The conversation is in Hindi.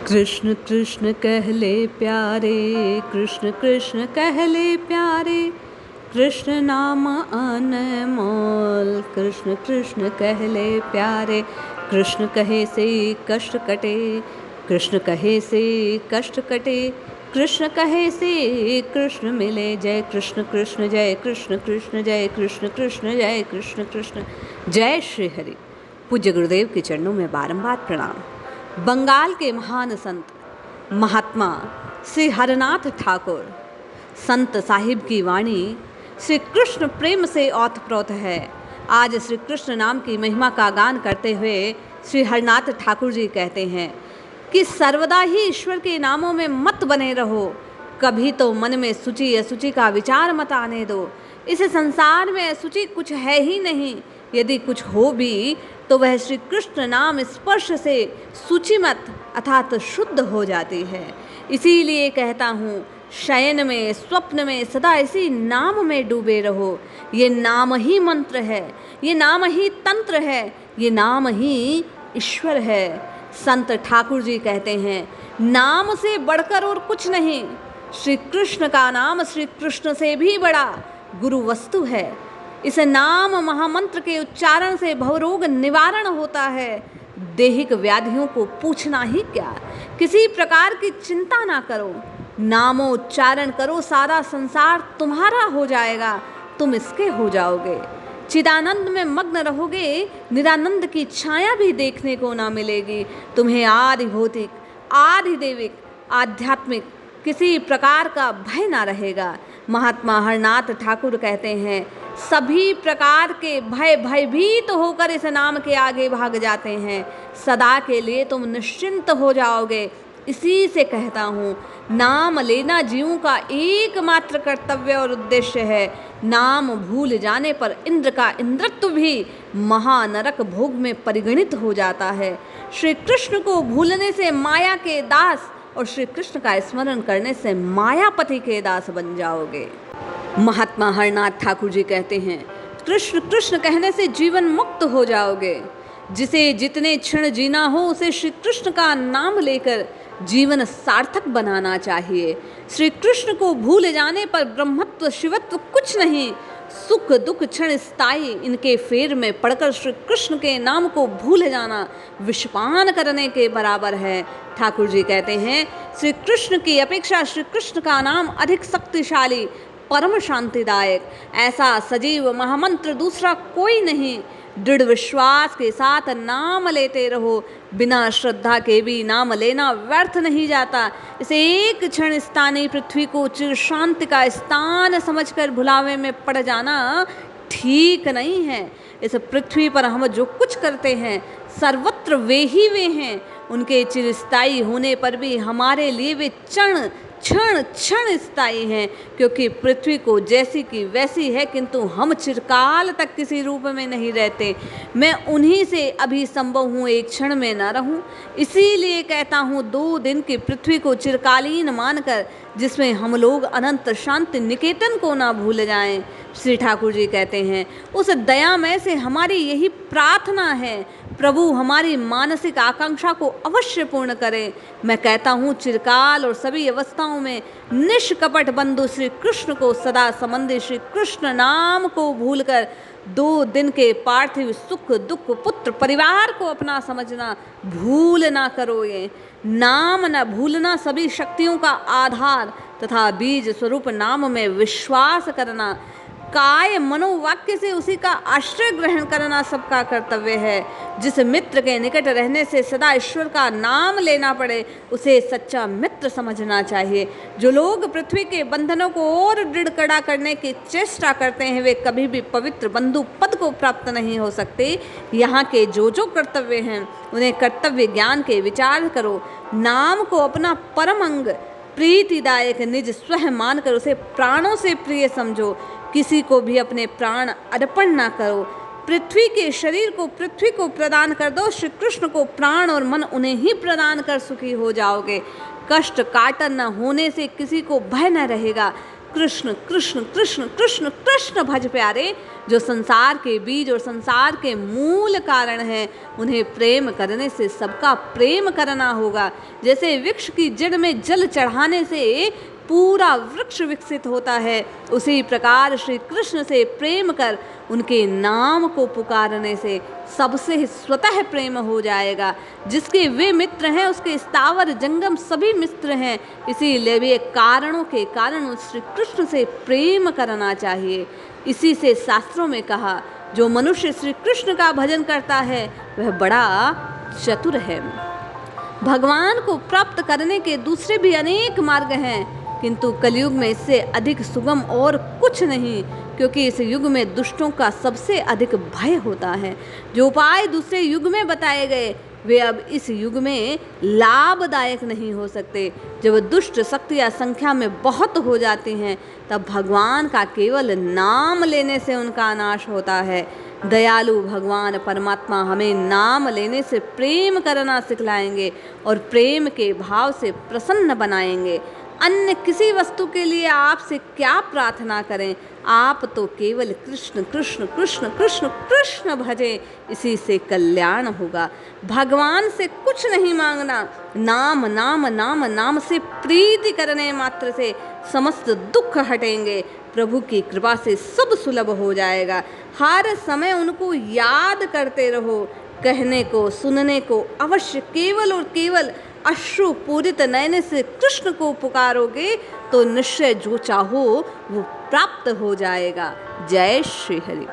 कृष्ण कृष्ण कहले प्यारे, कृष्ण कृष्ण कहले प्यारे, कृष्ण नाम अनमोल। कृष्ण कृष्ण कहले प्यारे, कृष्ण कहे से कष्ट कटे, कृष्ण कहे से कष्ट कटे, कृष्ण कहे से कृष्ण मिले। जय कृष्ण कृष्ण जय कृष्ण कृष्ण जय कृष्ण कृष्ण जय कृष्ण कृष्ण। जय श्री हरि। पूज्य गुरुदेव के चरणों में बारंबार प्रणाम। बंगाल के महान संत महात्मा श्री हरनाथ ठाकुर संत साहिब की वाणी श्री कृष्ण प्रेम से ओतप्रोत है। आज श्री कृष्ण नाम की महिमा का गान करते हुए श्री हरनाथ ठाकुर जी कहते हैं कि सर्वदा ही ईश्वर के नामों में मत बने रहो, कभी तो मन में सूचि असुचि का विचार मत आने दो। इस संसार में असुचि कुछ है ही नहीं, यदि कुछ हो भी तो वह श्री कृष्ण नाम स्पर्श से सूचिमत अर्थात शुद्ध हो जाती है। इसीलिए कहता हूँ, शयन में स्वप्न में सदा इसी नाम में डूबे रहो। ये नाम ही मंत्र है, ये नाम ही तंत्र है, ये नाम ही ईश्वर है। संत ठाकुर जी कहते हैं, नाम से बढ़कर और कुछ नहीं। श्री कृष्ण का नाम श्री कृष्ण से भी बड़ा गुरु वस्तु है। इस नाम महामंत्र के उच्चारण से भवरोग निवारण होता है। दैहिक व्याधियों को पूछना ही क्या, किसी प्रकार की चिंता ना करो, नामोच्चारण करो, सारा संसार तुम्हारा हो जाएगा, तुम इसके हो जाओगे। चिदानंद में मग्न रहोगे, निरानंद की छाया भी देखने को ना मिलेगी। तुम्हें आदि भौतिक आदि दैविक आध्यात्मिक किसी प्रकार का भय ना रहेगा। महात्मा हरनाथ ठाकुर कहते हैं, सभी प्रकार के भय भयभीत होकर इस नाम के आगे भाग जाते हैं, सदा के लिए तुम निश्चिंत हो जाओगे। इसी से कहता हूँ, नाम लेना जीवों का एकमात्र कर्तव्य और उद्देश्य है। नाम भूल जाने पर इंद्र का इंद्रत्व भी महानरक भोग में परिगणित हो जाता है। श्री कृष्ण को भूलने से माया के दास और श्री कृष्ण का स्मरण करने से मायापति के दास बन जाओगे। महात्मा हरनाथ ठाकुर जी कहते हैं, कृष्ण कृष्ण कहने से जीवन मुक्त हो जाओगे। जिसे जितने क्षण जीना हो उसे श्री कृष्ण का नाम लेकर जीवन सार्थक बनाना चाहिए। श्री कृष्ण को भूल जाने पर ब्रह्मत्व शिवत्व कुछ नहीं, सुख दुख क्षण स्थायी, इनके फेर में पड़कर श्री कृष्ण के नाम को भूल जाना विषपान करने के बराबर है। ठाकुर जी कहते हैं, श्री कृष्ण की अपेक्षा श्री कृष्ण का नाम अधिक शक्तिशाली, परम शांतिदायक, ऐसा सजीव महामंत्र दूसरा कोई नहीं। दृढ़ विश्वास के साथ नाम लेते रहो, बिना श्रद्धा के भी नाम लेना व्यर्थ नहीं जाता। इसे एक क्षण स्थानीय पृथ्वी को चिर शांति का स्थान समझकर भुलावे में पड़ जाना ठीक नहीं है। इस पृथ्वी पर हम जो कुछ करते हैं सर्वत्र वे ही वे हैं। उनके चिरस्थायी होने पर भी हमारे लिए वे क्षण क्षण स्थायी हैं, क्योंकि पृथ्वी को जैसी की वैसी है, किंतु हम चिरकाल तक किसी रूप में नहीं रहते। मैं उन्हीं से अभी संभव हूँ, एक क्षण में न रहूँ। इसीलिए कहता हूँ, 2 दिन की पृथ्वी को चिरकालीन मानकर जिसमें हम लोग अनंत शांति निकेतन को ना भूल जाएं। श्री ठाकुर जी कहते हैं, उस दयामय से हमारी यही प्रार्थना है, प्रभु हमारी मानसिक आकांक्षा को अवश्य पूर्ण करें। मैं कहता हूँ, चिरकाल और सभी अवस्थाओं में निष्कपट बंधु श्री कृष्ण को सदा संबंधी श्री कृष्ण नाम को भूलकर 2 दिन के पार्थिव सुख दुख पुत्र परिवार को अपना समझना भूल ना करो। ये नाम न भूलना, सभी शक्तियों का आधार तथा बीज स्वरूप नाम में विश्वास करना, काय मनोवाक्य से उसी का आश्रय ग्रहण करना सबका कर्तव्य है। जिस मित्र के निकट रहने से सदा ईश्वर का नाम लेना पड़े उसे सच्चा मित्र समझना चाहिए। जो लोग पृथ्वी के बंधनों को और दृढ़ कड़ा करने की चेष्टा करते हैं वे कभी भी पवित्र बंधु पद को प्राप्त नहीं हो सकते। यहाँ के जो कर्तव्य हैं उन्हें कर्तव्य ज्ञान के विचार करो। नाम को अपना परम अंग प्रीतिदायक निज स्वयं मानकर उसे प्राणों से प्रिय समझो। किसी को भी अपने प्राण अर्पण ना करो। पृथ्वी के शरीर को पृथ्वी को प्रदान कर दो, श्री कृष्ण को प्राण और मन उन्हें ही प्रदान कर सुखी हो जाओगे। कष्ट काटर न होने से किसी को भय न रहेगा। कृष्ण कृष्ण कृष्ण कृष्ण कृष्ण भज प्यारे। जो संसार के बीज और संसार के मूल कारण हैं, उन्हें प्रेम करने से सबका प्रेम करना होगा। जैसे वृक्ष की जड़ में जल चढ़ाने से पूरा वृक्ष विकसित होता है, उसी प्रकार श्री कृष्ण से प्रेम कर उनके नाम को पुकारने से सबसे स्वतः प्रेम हो जाएगा। जिसके वे मित्र हैं उसके स्थावर जंगम सभी मित्र हैं। इसीलिए वे कारणों के कारण श्री कृष्ण से प्रेम करना चाहिए। इसी से शास्त्रों में कहा, जो मनुष्य श्री कृष्ण का भजन करता है वह बड़ा चतुर है। भगवान को प्राप्त करने के दूसरे भी अनेक मार्ग हैं, किंतु कलयुग में इससे अधिक सुगम और कुछ नहीं, क्योंकि इस युग में दुष्टों का सबसे अधिक भय होता है। जो उपाय दूसरे युग में बताए गए वे अब इस युग में लाभदायक नहीं हो सकते। जब दुष्ट शक्तियाँ संख्या में बहुत हो जाती हैं, तब भगवान का केवल नाम लेने से उनका नाश होता है। दयालु भगवान परमात्मा हमें नाम लेने से प्रेम करना सिखलाएंगे और प्रेम के भाव से प्रसन्न बनाएंगे। अन्य किसी वस्तु के लिए आपसे क्या प्रार्थना करें, आप तो केवल कृष्ण कृष्ण कृष्ण कृष्ण कृष्ण भजें, इसी से कल्याण होगा। भगवान से कुछ नहीं मांगना, नाम नाम नाम नाम से प्रीति करने मात्र से समस्त दुख हटेंगे। प्रभु की कृपा से सब सुलभ हो जाएगा। हर समय उनको याद करते रहो। कहने को सुनने को अवश्य केवल और केवल अश्रु पूरित नयन से कृष्ण को पुकारोगे तो निश्चय जो चाहो वो प्राप्त हो जाएगा। जय श्री हरि।